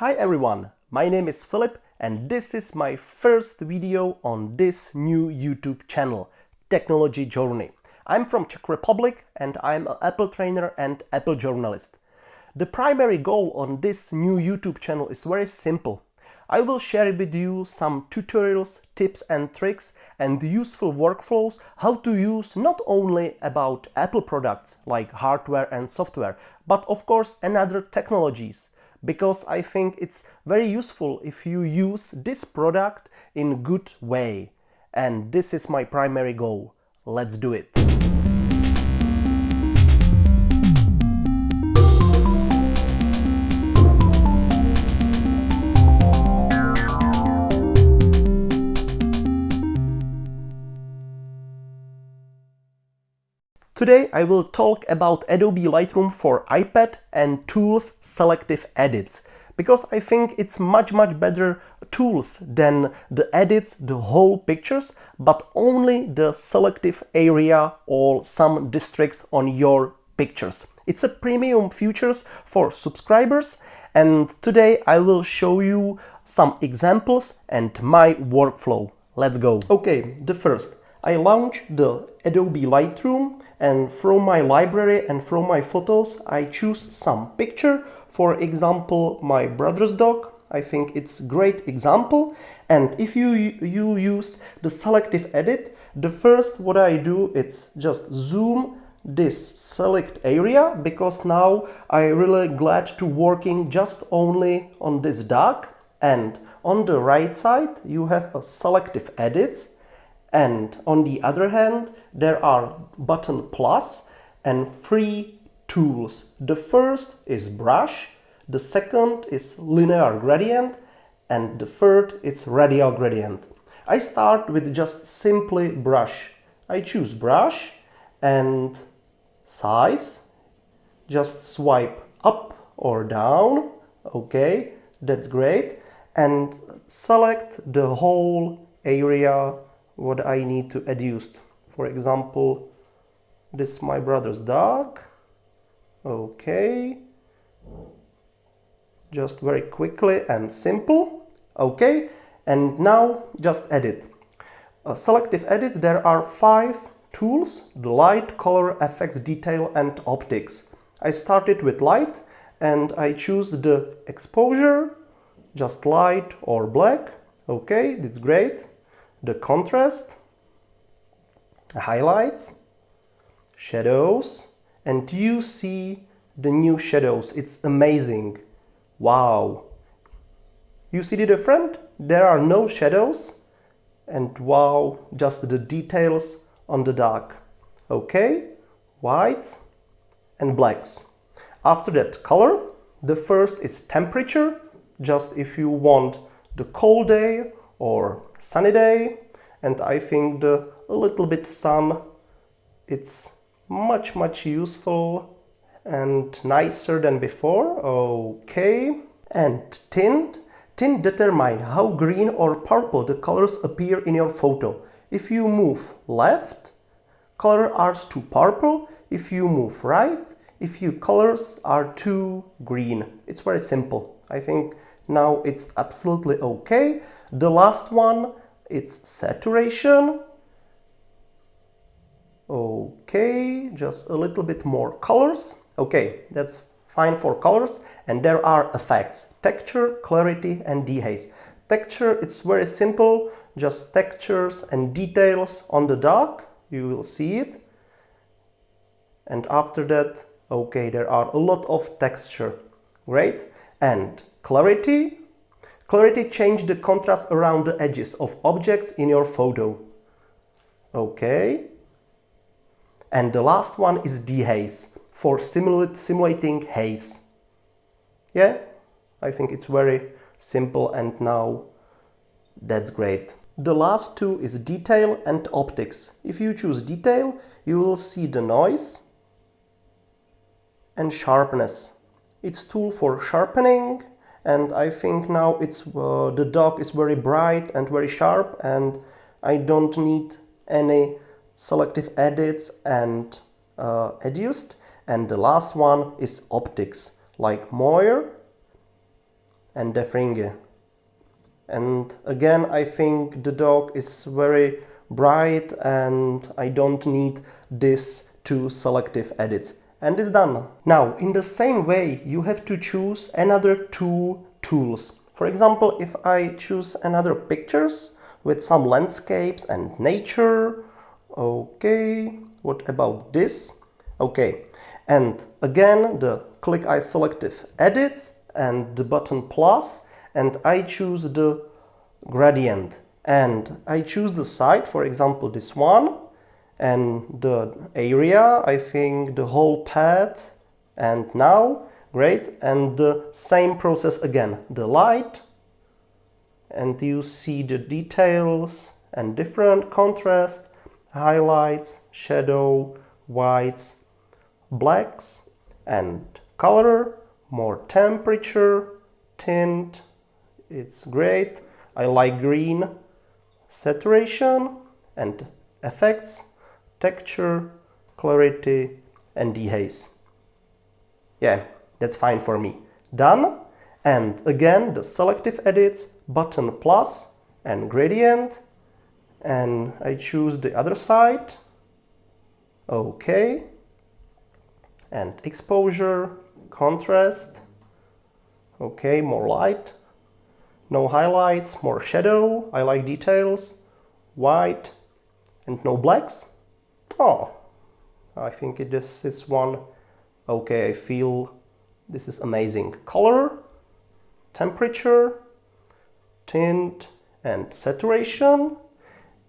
Hi everyone, my name is Philip and this is my first video on this new YouTube channel, Technology Journey. I'm from Czech Republic and I'm an Apple trainer and Apple journalist. The primary goal on this new YouTube channel is very simple. I will share with you some tutorials, tips and tricks and useful workflows how to use not only about Apple products like hardware and software, but of course another technologies. Because I think it's very useful if you use this product in a good way. And this is my primary goal. Let's do it. Today I will talk about Adobe Lightroom for iPad and tools Selective Edits, because I think it's much better tools than the edits, the whole pictures, but only the selective area or some districts on your pictures. It's a premium features for subscribers, and today I will show you some examples and my workflow. Let's go. Okay, the first. I launch the Adobe Lightroom and from my library and from my photos I choose some picture, for example my brother's dog. I think it's a great example, and if you used the selective edit, the first what I do is just zoom this select area, because now I really glad to working just only on this dog, and on the right side you have a selective edits. And on the other hand, there are button plus and three tools. The first is brush, the second is linear gradient, and the third is radial gradient. I start with just simply brush. I choose brush and size, just swipe up or down. Okay, that's great. And select the whole area what I need to adjust. For example, this is my brother's dog. Okay, just very quickly and simple. Okay, and now just edit. Selective edits, there are 5 tools: the light, color, effects, detail and optics. I started with light and I choose the exposure, just light or black. Okay, that's great. The contrast, highlights, shadows, and you see the new shadows. It's amazing. Wow. You see the difference? There are no shadows, and wow, just the details on the dark. Okay, whites and blacks. After that, color. The first is temperature, just if you want the cold day or sunny day, and I think a little bit sun, it's much useful and nicer than before. Okay, and tint determine how green or purple the colors appear in your photo. If you move left, color are too purple. If you move right, if your colors are too green. It's very simple. I think now it's absolutely okay. The last one is saturation. Okay, just a little bit more colors. Okay, that's fine for colors. And there are effects: texture, clarity and dehaze. Texture, it's very simple, just textures and details on the dog. You will see it. And after that, okay, there are a lot of texture. Great. And clarity. Clarity, change the contrast around the edges of objects in your photo. Okay. And the last one is dehaze, for simulating haze. Yeah, I think it's very simple, and now that's great. The last two is detail and optics. If you choose detail, you will see the noise and sharpness. It's tool for sharpening. And I think now it's the dog is very bright and very sharp, and I don't need any selective edits and adjust. And the last one is optics, like moire and the finger. And again, I think the dog is very bright and I don't need this two selective edits. And it's done. Now, in the same way, you have to choose another two tools. For example, if I choose another pictures with some landscapes and nature, okay, what about this? Okay, and again, click I selective edits and the button plus, and I choose the gradient, and I choose the side, for example, this one, and the area, I think the whole path, and now, great, and the same process again, the light, and you see the details and different contrast, highlights, shadow, whites, blacks, and color, more temperature, tint, it's great. I like green, saturation, and effects, texture, clarity, and dehaze. Yeah, that's fine for me. Done. And again, the selective edits, button plus, and gradient. And I choose the other side. Okay. And exposure, contrast. Okay, more light. No highlights, more shadow. I like details. White. And no blacks. Oh, I think this is one. Okay, I feel this is amazing. Color, temperature, tint, and saturation.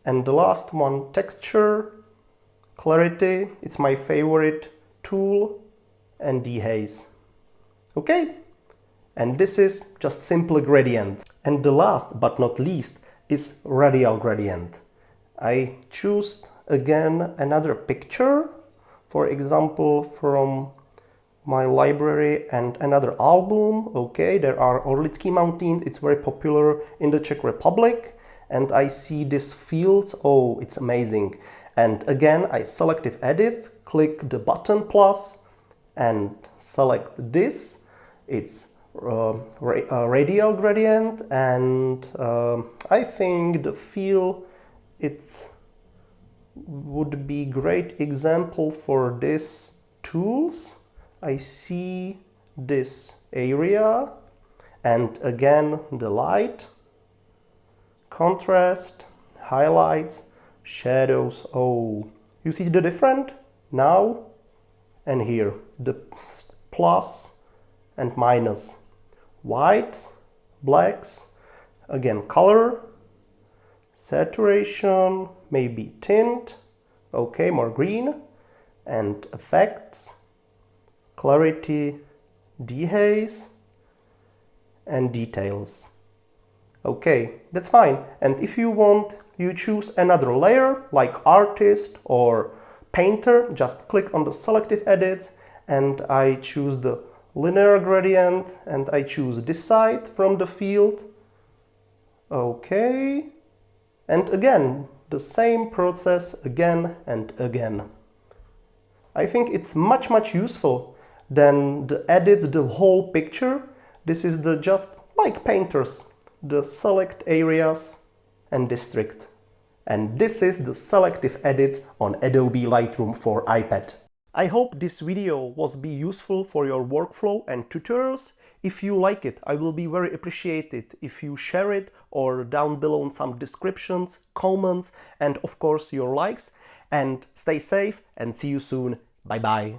And the last one, texture, clarity. It's my favorite tool, and dehaze. Okay, and this is just simple gradient. And the last but not least is radial gradient. I choose again another picture, for example from my library and another album. Okay, there are Orlický Mountains, it's very popular in the Czech Republic, and I see this fields. Oh, it's amazing. And again, I selective edits, click the button plus and select this. It's radial gradient, and I think the feel it would be great example for this tools. I see this area, and again the light, contrast, highlights, shadows. Oh, you see the difference now and here, the plus and minus, whites, blacks, again color, saturation, maybe tint, okay, more green, and effects, clarity, dehaze, and details. Okay, that's fine. And if you want, you choose another layer like artist or painter, just click on the selective edits, and I choose the linear gradient, and I choose this side from the field. Okay, and again the same process again and again. I think it's much useful than the edits the whole picture. This is the just like painters, the select areas and district. And this is the selective edits on Adobe Lightroom for iPad. I hope this video was be useful for your workflow and tutorials. If you like it, I will be very appreciated if you share it, or down below in some descriptions, comments, and of course your likes. And stay safe and see you soon. Bye bye.